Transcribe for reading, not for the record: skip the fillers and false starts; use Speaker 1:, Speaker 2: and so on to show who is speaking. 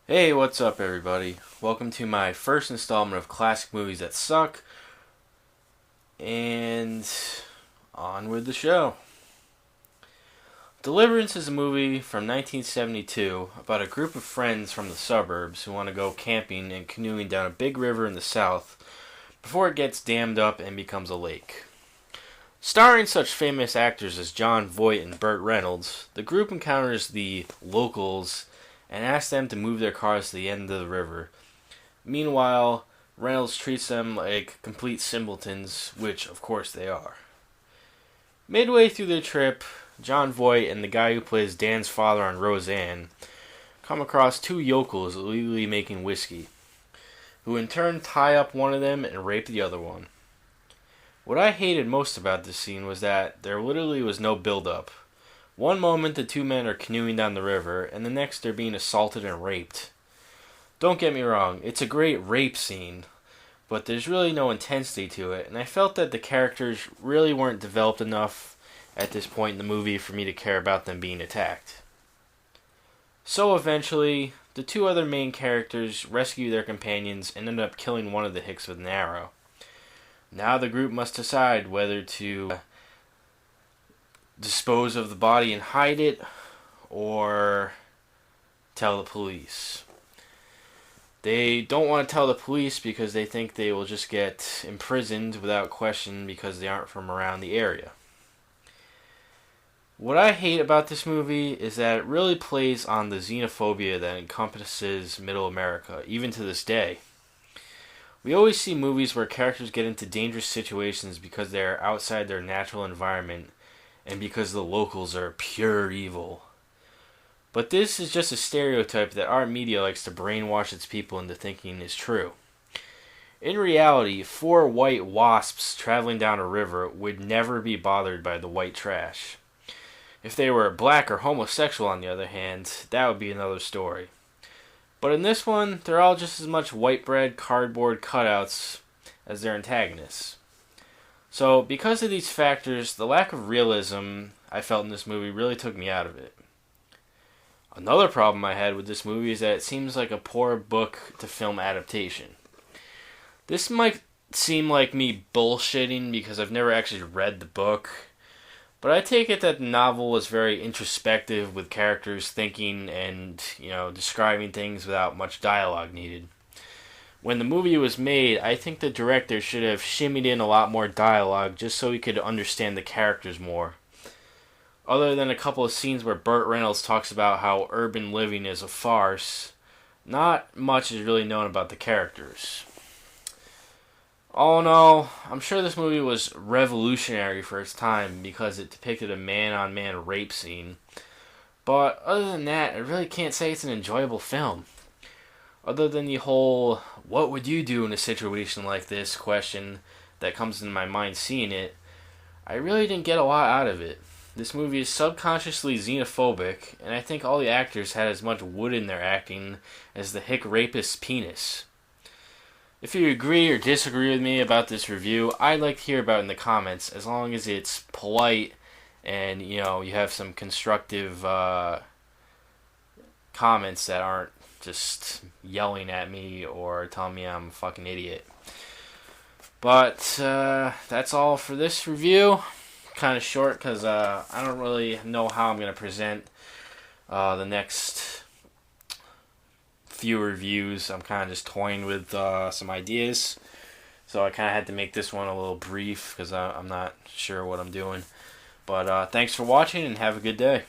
Speaker 1: Hey, what's up, everybody? Welcome to my first installment of Classic Movies That Suck, and on with the show. Deliverance is a movie from 1972 about a group of friends from the suburbs who want to go camping and canoeing down a big river in the south before it gets dammed up and becomes a lake. Starring such famous actors as Jon Voight and Burt Reynolds, the group encounters the locals and asks them to move their cars to the end of the river. Meanwhile, Reynolds treats them like complete simpletons, which of course they are. Midway through their trip, Jon Voight and the guy who plays Dan's father on Roseanne come across two yokels illegally making whiskey, who in turn tie up one of them and rape the other one. What I hated most about this scene was that there literally was no build-up. One moment the two men are canoeing down the river, and the next they're being assaulted and raped. Don't get me wrong, it's a great rape scene, but there's really no intensity to it, and I felt that the characters really weren't developed enough at this point in the movie for me to care about them being attacked. So eventually, the two other main characters rescue their companions and end up killing one of the hicks with an arrow. Now the group must decide whether to dispose of the body and hide it, or tell the police. They don't want to tell the police because they think they will just get imprisoned without question because they aren't from around the area. What I hate about this movie is that it really plays on the xenophobia that encompasses Middle America, even to this day. We always see movies where characters get into dangerous situations because they are outside their natural environment and because the locals are pure evil. But this is just a stereotype that our media likes to brainwash its people into thinking is true. In reality, four white wasps traveling down a river would never be bothered by the white trash. If they were black or homosexual, on the other hand, that would be another story. But in this one, they're all just as much white bread cardboard cutouts as their antagonists. So, because of these factors, the lack of realism I felt in this movie really took me out of it. Another problem I had with this movie is that it seems like a poor book to film adaptation. This might seem like me bullshitting because I've never actually read the book, but I take it that the novel was very introspective with characters thinking and, describing things without much dialogue needed. When the movie was made, I think the director should have shimmied in a lot more dialogue just so we could understand the characters more. Other than a couple of scenes where Burt Reynolds talks about how urban living is a farce, not much is really known about the characters. All in all, I'm sure this movie was revolutionary for its time because it depicted a man-on-man rape scene. But other than that, I really can't say it's an enjoyable film. Other than the whole, what would you do in a situation like this question that comes into my mind seeing it, I really didn't get a lot out of it. This movie is subconsciously xenophobic, and I think all the actors had as much wood in their acting as the hick rapist's penis. If you agree or disagree with me about this review, I'd like to hear about it in the comments, as long as it's polite and, you have some constructive comments that aren't just yelling at me or telling me I'm a fucking idiot. But that's all for this review. Kind of short because I don't really know how I'm going to present the next few reviews. I'm kind of just toying with some ideas. So I kind of had to make this one a little brief because I'm not sure what I'm doing. But thanks for watching and have a good day.